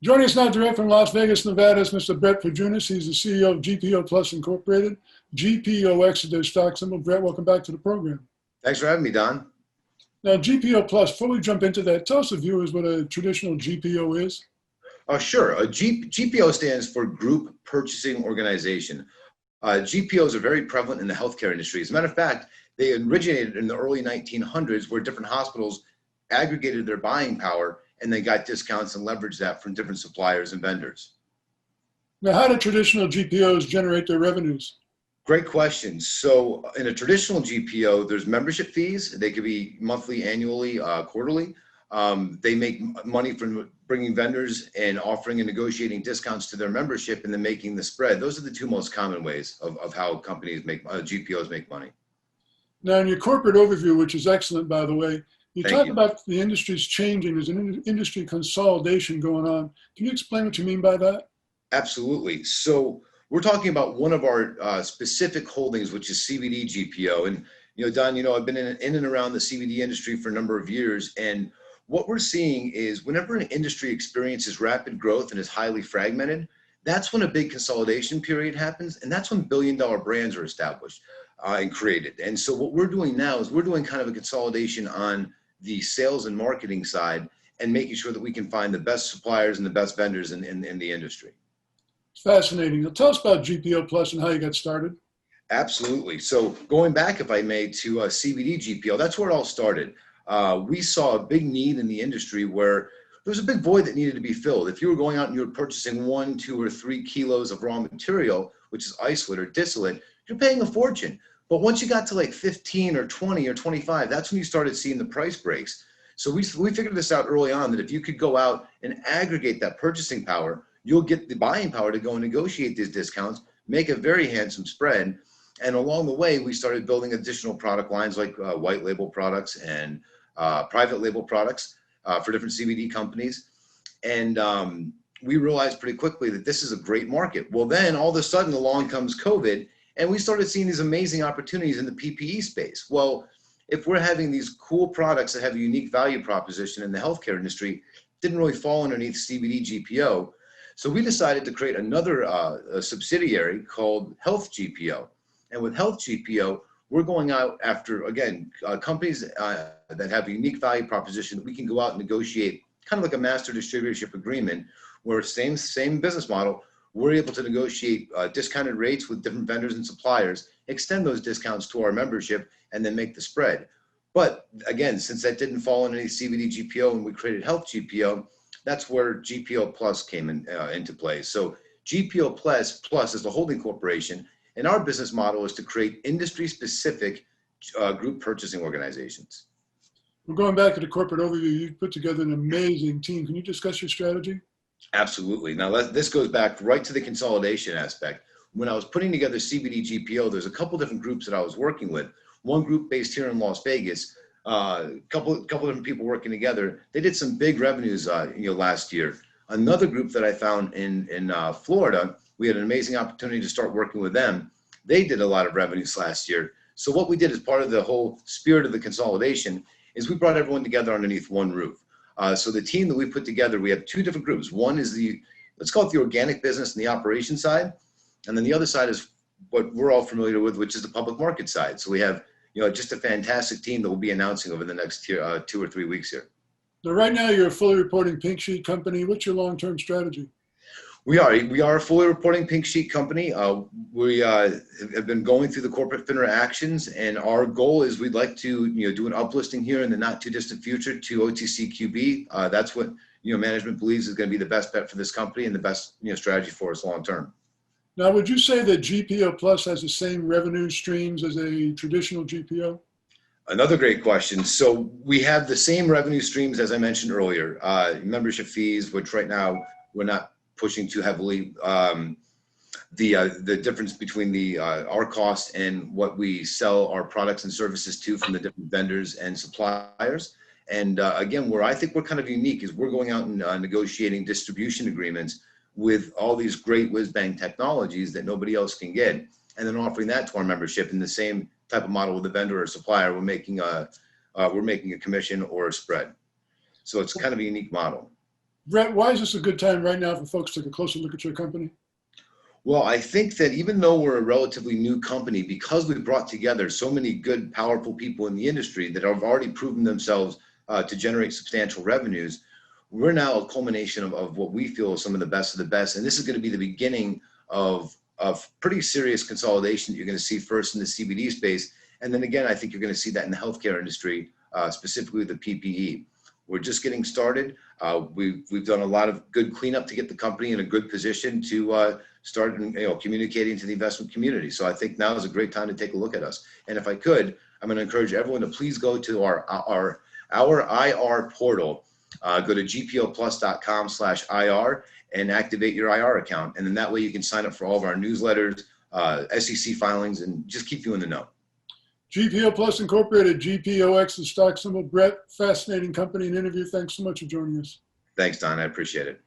Joining us now direct from Las Vegas, Nevada is Mr. Brett Pojunis. He's the CEO of GPO Plus Incorporated. GPOX is their stock symbol. Brett, welcome back to the program. Thanks for having me, Don. Now, GPO Plus, before we jump into that, tell us the viewers what a traditional GPO is. Sure. GPO stands for Group Purchasing Organization. GPOs are very prevalent in the healthcare industry. As a matter of fact, they originated in the early 1900s where different hospitals aggregated their buying power and they got discounts and leveraged that from different suppliers and vendors. Now, how do traditional GPOs generate their revenues? Great question. So in a traditional GPO, there's membership fees. They could be monthly, annually, quarterly. They make money from bringing vendors and offering and negotiating discounts to their membership and then making the spread. Those are the two most common ways of how companies make, GPOs make money. Now, in your corporate overview, which is excellent, by the way, you Thank talk you. about the industry's changing. There's an industry consolidation going on. Can you explain what you mean by that? Absolutely. So we're talking about one of our specific holdings, which is CBD GPO. And, Don, I've been in and around the CBD industry for a number of years. And what we're seeing is whenever an industry experiences rapid growth and is highly fragmented, that's when a big consolidation period happens. And that's when billion-dollar brands are established and created. And so what we're doing now is we're doing kind of a consolidation on the sales and marketing side and making sure that we can find the best suppliers and the best vendors in the industry. Fascinating. Now, tell us about GPO Plus and how you got started. Absolutely. So going back, if I may, to CBD GPO, that's where it all started. We saw a big need in the industry where there was a big void that needed to be filled. If you were going out and you were purchasing 1, 2, or 3 kilos of raw material, which is isolate or distillate, you're paying a fortune. But once you got to like 15 or 20 or 25, that's when you started seeing the price breaks. So we figured this out early on that if you could go out and aggregate that purchasing power, you'll get the buying power to go and negotiate these discounts, make a very handsome spread. And along the way, we started building additional product lines like white label products and private label products for different CBD companies. And we realized pretty quickly that this is a great market. Well, then all of a sudden along comes COVID and we started seeing these amazing opportunities in the PPE space. Well, if we're having these cool products that have a unique value proposition in the healthcare industry, didn't really fall underneath CBD GPO. So we decided to create another subsidiary called Health GPO. And with Health GPO, we're going out after, again, companies that have a unique value proposition that we can go out and negotiate kind of like a master distributorship agreement where same business model, we're able to negotiate discounted rates with different vendors and suppliers, extend those discounts to our membership, and then make the spread. But again, since that didn't fall under any CBD GPO and we created Health GPO, that's where GPO Plus came into play. So GPO Plus is the holding corporation, and our business model is to create industry-specific group purchasing organizations. We're going back to the corporate overview. You put together an amazing team. Can you discuss your strategy? Absolutely. Now, this goes back right to the consolidation aspect. When I was putting together CBD GPO, there's a couple different groups that I was working with. One group based here in Las Vegas, couple different people working together. They did some big revenues, last year. Another group that I found in Florida, we had an amazing opportunity to start working with them. They did a lot of revenues last year. So what we did as part of the whole spirit of the consolidation is we brought everyone together underneath one roof. So the team that we put together, we have two different groups. One is let's call it the organic business and the operation side. And then the other side is what we're all familiar with, which is the public market side. So we have, just a fantastic team that we'll be announcing over the next 2 or 3 weeks here. Now, right now, you're a fully reporting pink sheet company. What's your long-term strategy? We are a fully reporting pink sheet company. We have been going through the corporate FINRA actions, and our goal is we'd like to do an uplisting here in the not too distant future to OTCQB. That's what management believes is going to be the best bet for this company and the best strategy for us long term. Now, would you say that GPO Plus has the same revenue streams as a traditional GPO? Another great question. So we have the same revenue streams as I mentioned earlier. Membership fees, which right now we're not pushing too heavily. The difference between our cost and what we sell our products and services to from the different vendors and suppliers. And again, where I think we're kind of unique is we're going out and negotiating distribution agreements with all these great whiz-bang technologies that nobody else can get, and then offering that to our membership in the same type of model with a vendor or supplier. We're making a commission or a spread. So it's kind of a unique model. Brett, why is this a good time right now for folks to take a closer look at your company? Well, I think that even though we're a relatively new company, because we brought together so many good, powerful people in the industry that have already proven themselves to generate substantial revenues, we're now a culmination of what we feel is some of the best. And this is going to be the beginning of pretty serious consolidation that you're going to see first in the CBD space. And then again, I think you're going to see that in the healthcare industry, specifically the PPE. We're just getting started. We've done a lot of good cleanup to get the company in a good position to start communicating to the investment community. So I think now is a great time to take a look at us. And if I could, I'm going to encourage everyone to please go to our IR portal. Go to gpoplus.com/IR and activate your IR account. And then that way you can sign up for all of our newsletters, SEC filings, and just keep you in the know. GPO Plus Incorporated, GPOX, the stock symbol. Brett, fascinating company and interview. Thanks so much for joining us. Thanks, Don. I appreciate it.